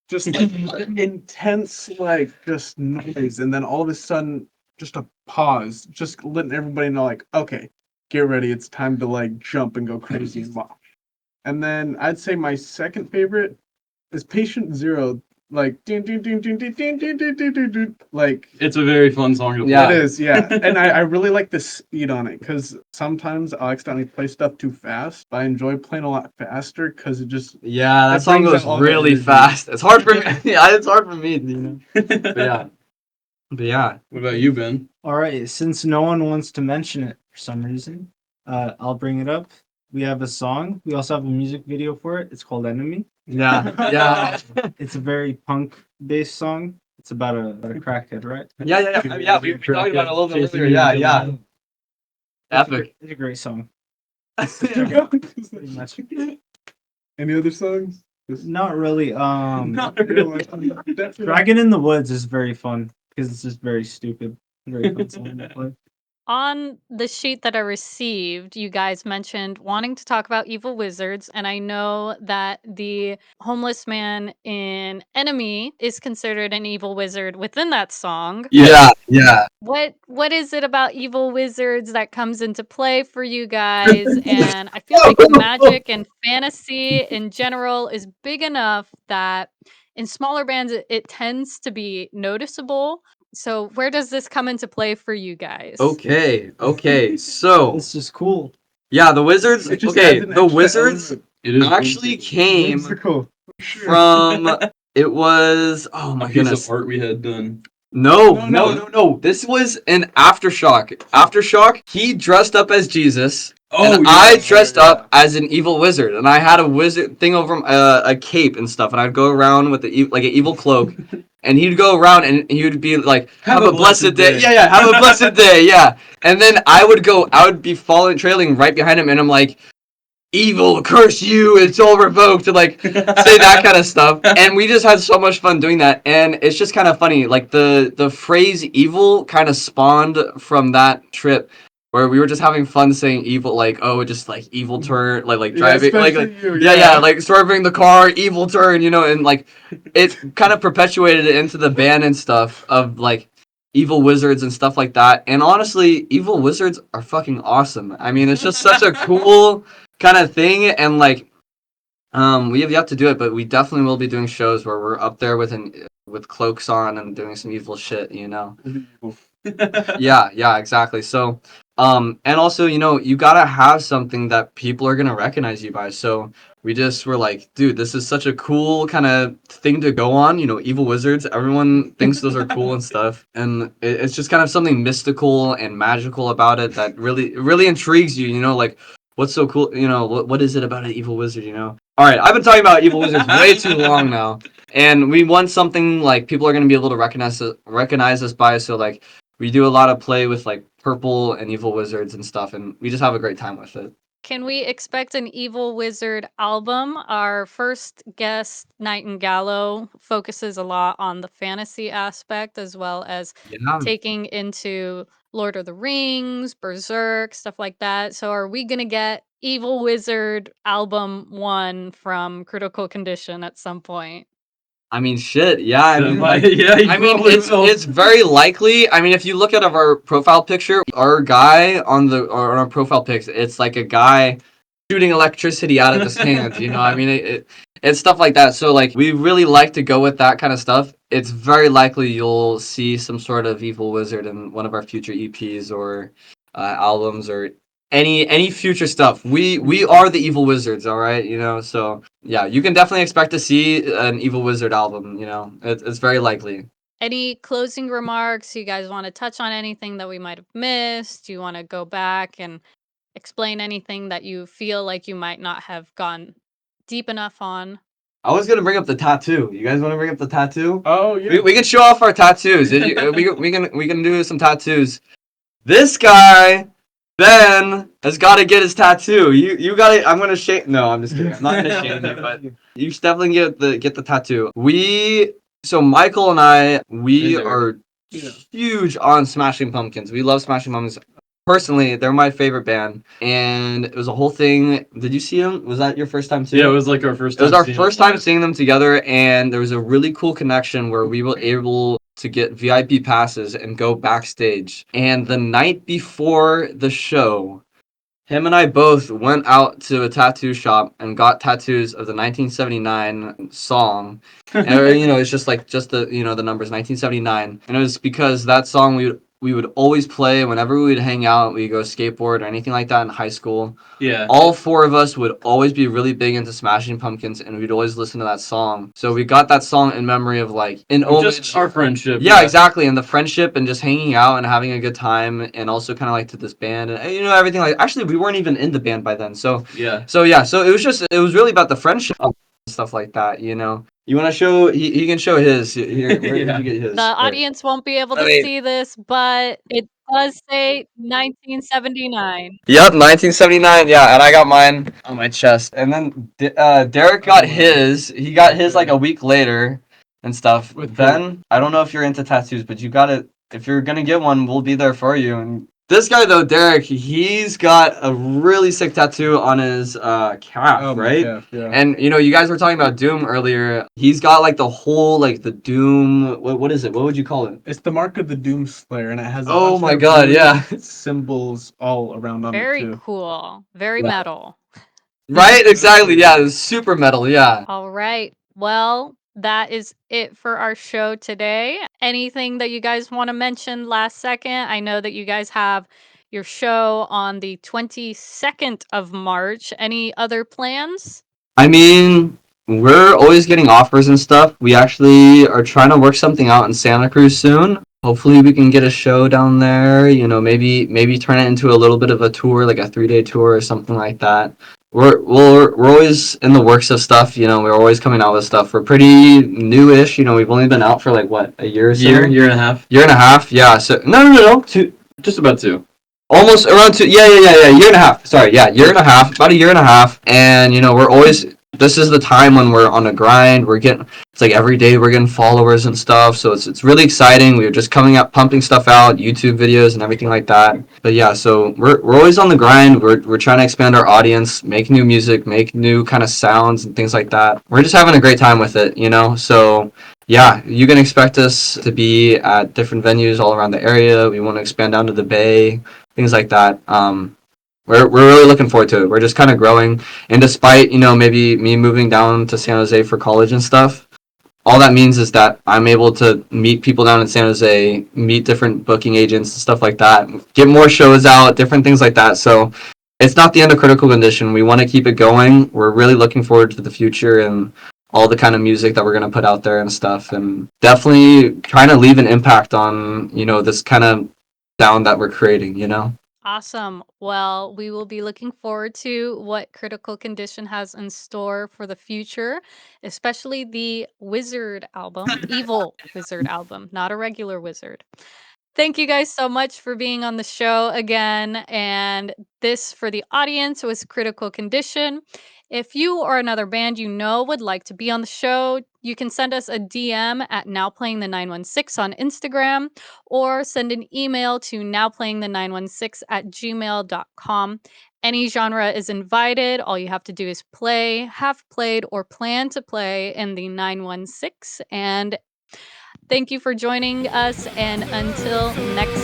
Speaker 5: Just like intense, like just noise, and then all of a sudden, just a pause, just letting everybody know, like, okay, get ready, it's time to like jump and go crazy and mosh. And then I'd say my second favorite is Patient Zero. Like, like
Speaker 4: It's a very fun song to play.
Speaker 3: Yeah.
Speaker 5: it is, yeah. And I really like the speed on it because sometimes I'll accidentally play stuff too fast, but I enjoy playing a lot faster because it just
Speaker 3: Yeah, that
Speaker 5: It
Speaker 3: song
Speaker 5: brings
Speaker 3: goes
Speaker 5: out all the
Speaker 3: really
Speaker 5: energy.
Speaker 3: fast. It's hard for me. Yeah, it's hard for me, But yeah. But yeah.
Speaker 4: What about you, Ben?
Speaker 6: All right, since no one wants to mention it for some reason, I'll bring it up. We have a song. We also have a music video for it. It's called Enemy.
Speaker 3: Yeah.
Speaker 6: It's a very punk-based song. It's about a crackhead, right?
Speaker 3: Yeah. We talked about it a little bit earlier. Yeah. Epic.
Speaker 6: It's a great song. Pretty much.
Speaker 5: Any other songs?
Speaker 6: Not really.
Speaker 5: Not really.
Speaker 6: Dragon in the Woods is very fun because it's just very stupid. Very fun song to play.
Speaker 2: On the sheet that I received, you guys mentioned wanting to talk about evil wizards, and I know that the homeless man in Enemy is considered an evil wizard within that song.
Speaker 3: Yeah.
Speaker 2: What is it about evil wizards that comes into play for you guys? And I feel like magic and fantasy in general is big enough that in smaller bands it tends to be noticeable. So where does this come into play for you guys?
Speaker 3: Okay. So
Speaker 6: It's just cool.
Speaker 3: yeah, the wizards.
Speaker 5: It just
Speaker 3: Okay,
Speaker 5: adds an
Speaker 3: the
Speaker 5: extra
Speaker 3: wizards
Speaker 5: element.
Speaker 4: It is
Speaker 3: actually came
Speaker 5: Whimsical.
Speaker 3: from. It was. Oh my
Speaker 4: a piece
Speaker 3: goodness.
Speaker 4: of art we had done.
Speaker 3: No. This was an Aftershock. Aftershock, he dressed up as Jesus.
Speaker 4: Oh,
Speaker 3: and
Speaker 4: yeah,
Speaker 3: I
Speaker 4: yeah,
Speaker 3: dressed
Speaker 4: yeah.
Speaker 3: up as an evil wizard, and I had a wizard thing over a cape and stuff, and I'd go around with like an evil cloak, and he'd go around and he would be like, "Have a blessed day." Yeah, yeah, have a blessed day. Yeah, and then I would be following, trailing right behind him, and I'm like, "Evil, curse you! It's all revoked," to like say that kind of stuff. And we just had so much fun doing that, and it's just kind of funny. Like the phrase "evil" kind of spawned from that trip, where we were just having fun saying evil, like, oh, just like evil turn, like driving,
Speaker 5: especially you,
Speaker 3: yeah, like swerving the car, evil turn, and like it kind of perpetuated it into the band and stuff of like evil wizards and stuff like that. And honestly, evil wizards are fucking awesome. I mean, it's just such a cool kind of thing, and like we have yet to do it, but we definitely will be doing shows where we're up there with cloaks on and doing some evil shit, yeah, exactly. So and also, you gotta have something that people are gonna recognize you by. So we just were like, dude, this is such a cool kind of thing to go on. Evil wizards, everyone thinks those are cool and stuff, and it's just kind of something mystical and magical about it that really intrigues you. Like, what's so cool? What is it about an evil wizard? All right, I've been talking about evil wizards way too long now, and we want something like people are gonna be able to recognize us by. So like, we do a lot of play with like purple and evil wizards and stuff, and we just have a great time with it.
Speaker 2: Can we expect an Evil Wizard album? Our first guest, Nightingale, focuses a lot on the fantasy aspect as well as
Speaker 3: Yeah.
Speaker 2: taking into Lord of the Rings, Berserk, stuff like that. So are we gonna get Evil Wizard album 1 from Critical Condition at some point?
Speaker 3: I mean, shit. Yeah, I mean,
Speaker 4: Yeah, you
Speaker 3: I mean,
Speaker 4: probably
Speaker 3: it's
Speaker 4: will.
Speaker 3: it's very likely. I mean, if you look at our profile picture, our guy on our profile pics, it's like a guy shooting electricity out of his hands. I mean, it's stuff like that. So like, we really like to go with that kind of stuff. It's very likely you'll see some sort of evil wizard in one of our future EPs or albums or any future stuff. We are the evil wizards, all right. So yeah, you can definitely expect to see an evil wizard album. It's very likely.
Speaker 2: Any closing remarks? You guys want to touch on anything that we might have missed? You want to go back and explain anything that you feel like you might not have gone deep enough on?
Speaker 3: I was gonna bring up the tattoo. You guys want to bring up the tattoo?
Speaker 5: Oh yeah.
Speaker 3: We can show off our tattoos. We can do some tattoos. This guy, Ben, has got to get his tattoo. You got to. I'm gonna shame. No, I'm just kidding. I'm not gonna shame you, but you should definitely get the tattoo. So Michael and I, we are huge on Smashing Pumpkins. We love Smashing Pumpkins. Personally, they're my favorite band, and it was a whole thing. Did you see them? Was that your first time too?
Speaker 4: Yeah, it was like our first
Speaker 3: It was
Speaker 4: time
Speaker 3: our
Speaker 4: seeing
Speaker 3: first
Speaker 4: them
Speaker 3: time
Speaker 4: live.
Speaker 3: seeing them together, and there was a really cool connection where we were able to get VIP passes and go backstage. And the night before the show, him and I both went out to a tattoo shop and got tattoos of the 1979 song. And it's just the numbers 1979. And it was because that song we would always play whenever we would hang out, we go skateboard or anything like that in high school.
Speaker 4: Yeah.
Speaker 3: All four of us would always be really big into Smashing Pumpkins, and we'd always listen to that song. So we got that song in memory of like an homage.
Speaker 4: Just our friendship.
Speaker 3: Yeah, exactly, and the friendship and just hanging out and having a good time, and also kind of like to this band and everything. Like, actually, we weren't even in the band by then, so
Speaker 4: Yeah.
Speaker 3: so it was really about the friendship and stuff like that. You want to show? He can show his. Here, where did
Speaker 4: Yeah.
Speaker 3: you get his?
Speaker 2: The audience won't be able to see this, but it does say 1979.
Speaker 3: Yep, 1979. Yeah, and I got mine on my chest. And then Derek got his. He got his like a week later and stuff.
Speaker 5: With
Speaker 3: Ben, I don't know if you're into tattoos, but you got it. If you're gonna get one, we'll be there for you. And this guy though, Derek, he's got a really sick tattoo on his calf,
Speaker 5: Oh, my
Speaker 3: right?
Speaker 5: calf, yeah.
Speaker 3: And you guys were talking about Doom earlier. He's got like the whole like the Doom. What is it? What would you call it?
Speaker 5: It's the mark of the Doom Slayer, and it has.
Speaker 3: Oh
Speaker 5: bunch
Speaker 3: my
Speaker 5: of
Speaker 3: God,
Speaker 5: really
Speaker 3: yeah.
Speaker 5: Symbols all around on it
Speaker 2: Very
Speaker 5: too.
Speaker 2: cool. Very
Speaker 3: Yeah.
Speaker 2: metal.
Speaker 3: Right? Exactly. Yeah. It's super metal. Yeah.
Speaker 2: All right. Well, that is it for our show today. Anything that you guys want to mention last second? I know that you guys have your show on the 22nd of March. Any other plans?
Speaker 3: I mean, we're always getting offers and stuff. We actually are trying to work something out in Santa Cruz soon. hopefully we can get a show down there. Maybe turn it into a little bit of a tour, like a 3-day tour or something like that. We're always in the works of stuff. We're always coming out with stuff. We're pretty newish. We've only been out for like what, a year or so.
Speaker 4: Year and a half.
Speaker 3: Year and a half. Yeah. So no.
Speaker 4: Just about 2.
Speaker 3: Almost around 2. Yeah. Year and a half. Sorry. Yeah. Year and a half. About a year and a half. And we're always. This is the time when we're on a grind. It's like every day we're getting followers and stuff. So it's really exciting. We're just coming up, pumping stuff out, YouTube videos and everything like that. But yeah, so we're always on the grind. We're trying to expand our audience, make new music, make new kind of sounds and things like that. We're just having a great time with it, So yeah, you can expect us to be at different venues all around the area. We want to expand down to the Bay, things like that. We're really looking forward to it. We're just kind of growing, and despite maybe me moving down to San Jose for college and stuff, all that means is that I'm able to meet people down in San Jose, meet different booking agents and stuff like that, get more shows out, different things like that. So it's not the end of Critical Condition. We want to keep it going. We're really looking forward to the future and all the kind of music that we're going to put out there and stuff, and definitely trying to leave an impact on this kind of sound that we're creating.
Speaker 2: Awesome. Well, we will be looking forward to what Critical Condition has in store for the future, especially the Wizard album, Evil Wizard album, not a regular wizard. Thank you guys so much for being on the show again. And this for the audience was Critical Condition. If you or another band would like to be on the show, you can send us a DM at nowplayingthe916 on Instagram or send an email to nowplayingthe916@gmail.com. Any genre is invited. All you have to do is play, have played, or plan to play in the 916. And thank you for joining us, and until next